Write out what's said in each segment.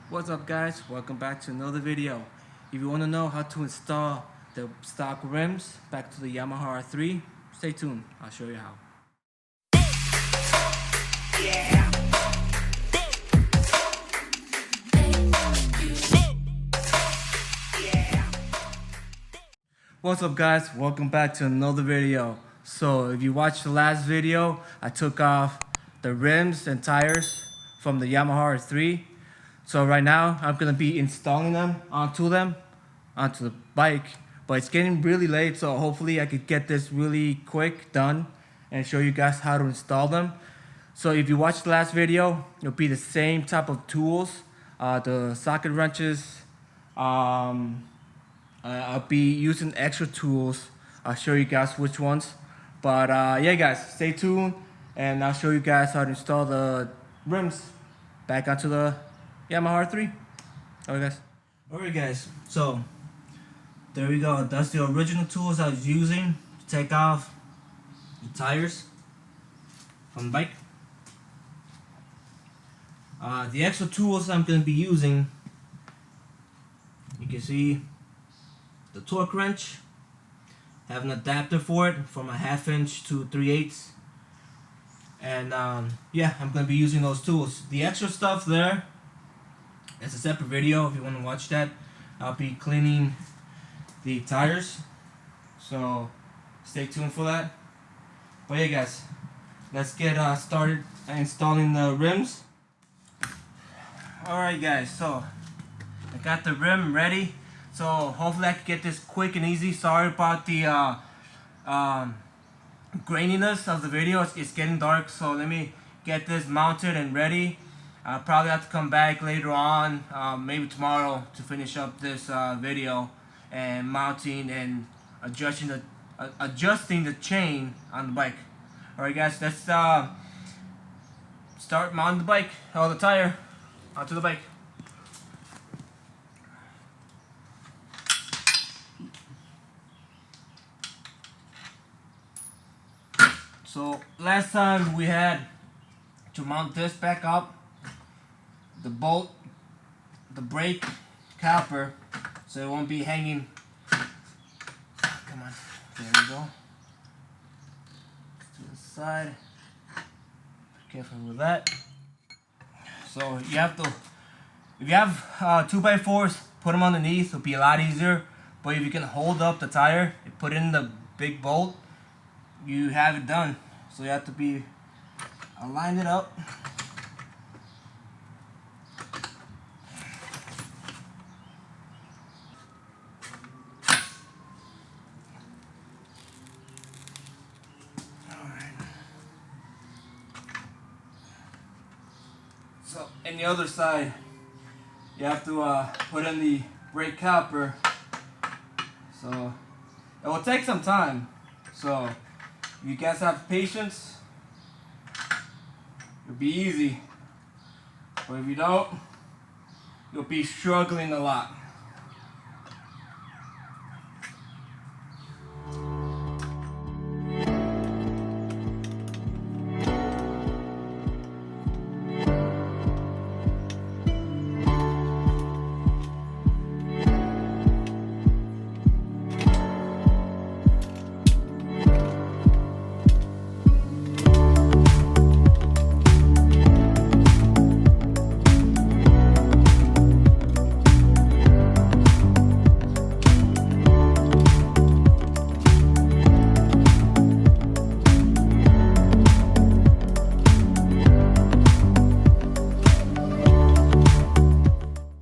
What's up guys, welcome back to another video. If you want to know how to install the stock rims back to the Yamaha R3, stay tuned, I'll show you how. Yeah. What's up guys, welcome back to another video. So if you watched the last video, I took off the rims and tires from the Yamaha R3. So right now I'm gonna be installing them onto the bike, but it's getting really late, so hopefully I could get this really quick done and show you guys how to install them. So if you watched the last video, it'll be the same type of tools, the socket wrenches. I'll be using extra tools. I'll show you guys which ones. But yeah guys, stay tuned and I'll show you guys how to install the rims back onto the Yamaha R3. Alright guys, so there we go. That's the original tools I was using to take off the tires from the bike. The extra tools I'm going to be using, you can see the torque wrench, have an adapter for it from a 1/2 inch to 3/8, and yeah, I'm going to be using those tools. The extra stuff there, it's a separate video if you want to watch that. I'll be cleaning the tires, so stay tuned for that. But yeah guys, let's get started installing the rims. Alright guys, so I got the rim ready, so hopefully I can get this quick and easy. Sorry about the graininess of the video. It's getting dark, so let me get this mounted and ready. I'll probably have to come back later on, maybe tomorrow, to finish up this video and mounting and adjusting the chain on the bike. Alright guys, let's start mounting the bike, or the tire, onto the bike. So last time we had to mount this back up, the bolt, the brake caliper, so it won't be hanging. Come on, there we go. To the side. Be careful with that. So you have to, if you have 2x4s, put them underneath. It'll be a lot easier. But if you can hold up the tire and put in the big bolt, you have it done. So you have to be line it up. So, and the other side, you have to put in the brake caliper. So, it will take some time. So, if you guys have patience, it'll be easy. But if you don't, you'll be struggling a lot.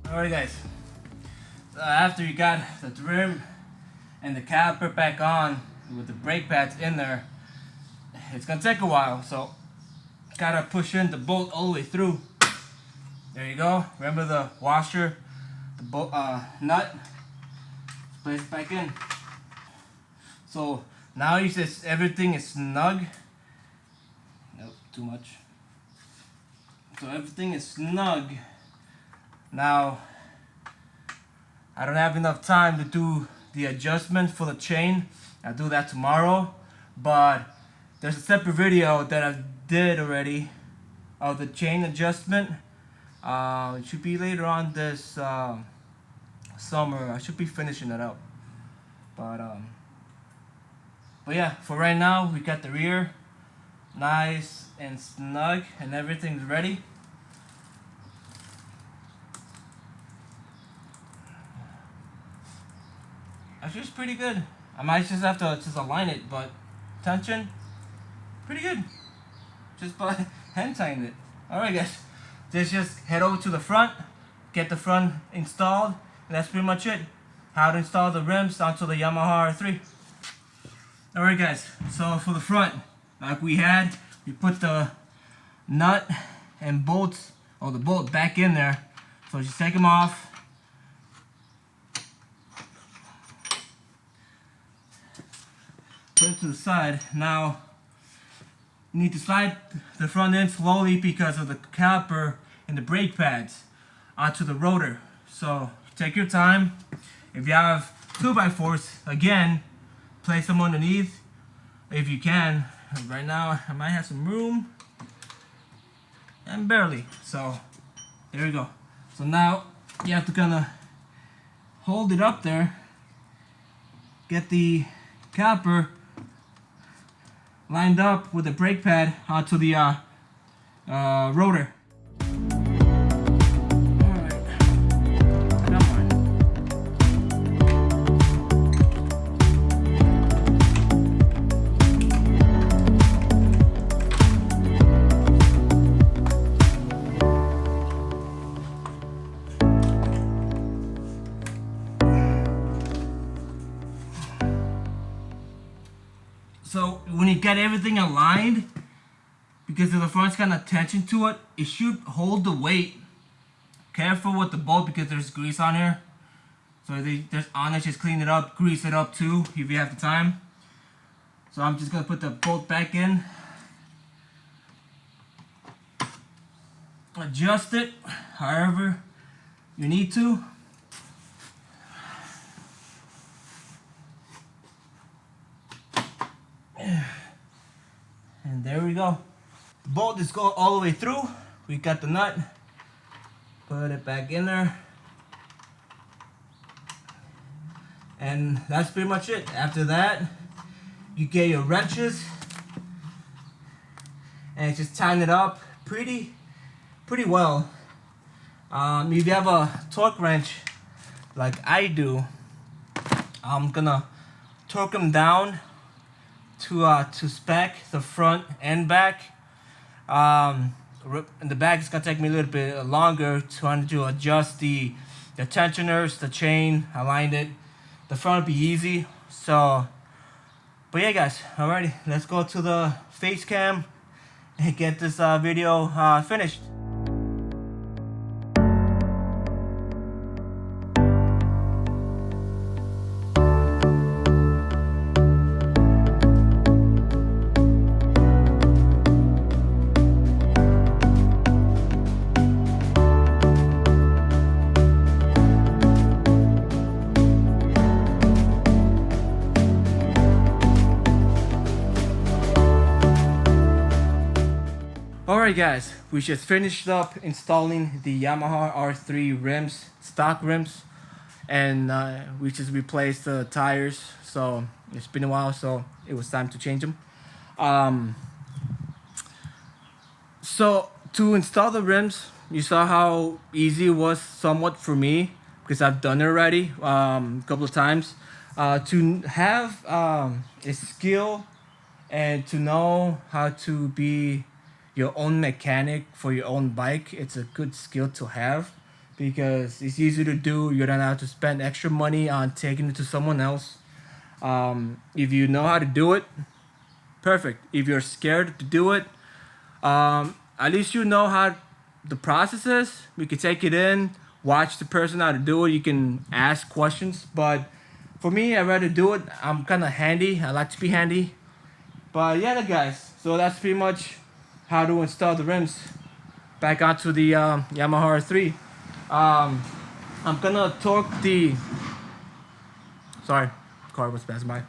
Alright guys, so after you got the rim and the caliper back on with the brake pads in there, it's gonna take a while, so gotta push in the bolt all the way through. There you go. Remember the washer, the bolt nut, place it back in. So now you see everything is snug. Nope, too much. So everything is snug. Now, I don't have enough time to do the adjustment for the chain. I'll do that tomorrow, but there's a separate video that I did already of the chain adjustment. It should be later on this summer. I should be finishing it up. But yeah, for right now, we got the rear nice and snug and everything's ready. Actually, it's pretty good. I might just have to just align it, but tension, pretty good. Just by hand tying it. Alright guys, let's just head over to the front, get the front installed, and that's pretty much it. How to install the rims onto the Yamaha R3. Alright guys, so for the front, like we put the nut and bolts, or the bolt back in there. So just take them off. Put it to the side. Now, you need to slide the front end slowly because of the caliper and the brake pads onto the rotor. So take your time. If you have 2x4s, again, place them underneath if you can. Right now, I might have some room, and barely. So there you go. So now you have to kind of hold it up there, get the caliper lined up with the brake pad onto the rotor. So when you get everything aligned, because of the front's got a tension to it, it should hold the weight. Careful with the bolt because there's grease on here. So there's on it, just clean it up, grease it up too if you have the time. So I'm just gonna put the bolt back in. Adjust it however you need to. And there we go. The bolt is going all the way through. We got the nut. Put it back in there. And that's pretty much it. After that, you get your wrenches and just tighten it up pretty well. If you have a torque wrench like I do, I'm gonna torque them down to spec the front and back. And the back is gonna take me a little bit longer trying to adjust the tensioners, the chain, align it. The front will be easy. So, but yeah guys, alrighty, let's go to the face cam and get this video finished. Alright guys, we just finished up installing the Yamaha R3 rims, stock rims, and we just replaced the tires. So it's been a while, so it was time to change them. So to install the rims, you saw how easy it was somewhat for me because I've done it already a couple of times. To have a skill and to know how to be your own mechanic for your own bike, it's a good skill to have because it's easy to do. You don't have to spend extra money on taking it to someone else. If you know how to do it, perfect. If you're scared to do it, at least you know how the process is. We can take it in, watch the person how to do it. You can ask questions, but for me, I'd rather do it. I'm kind of handy. I like to be handy. But yeah, guys, so that's pretty much how to install the rims back onto the Yamaha R3. I'm gonna torque the, sorry, car was passing by.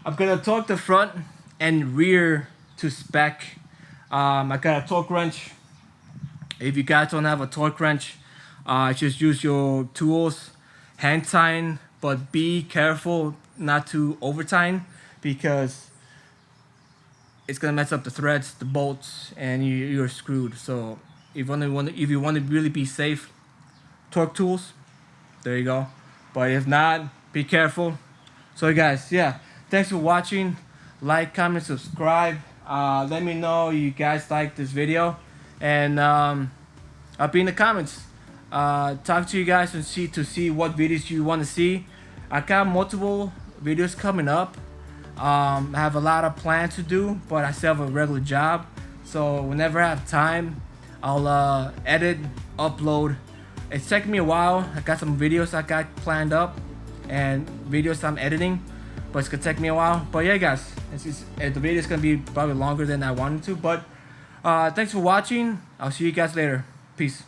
I'm gonna torque the front and rear to spec. I got a torque wrench If you guys don't have a torque wrench, just use your tools, hand tighten, but be careful not to over tighten because it's gonna mess up the threads, the bolts, and you're screwed. So if you want to really be safe, torque tools, there you go. But if not, be careful. So guys, yeah, thanks for watching. Like, comment, subscribe. Let me know you guys like this video, and I'll be in the comments. Talk to you guys and see what videos you want to see. I got multiple videos coming up. I have a lot of plans to do, but I still have a regular job. So whenever I have time, I'll edit, upload. It's taking me a while. I got some videos I got planned up and videos I'm editing, but it's gonna take me a while. But yeah, guys, the video is gonna be probably longer than I wanted to. But thanks for watching. I'll see you guys later. Peace.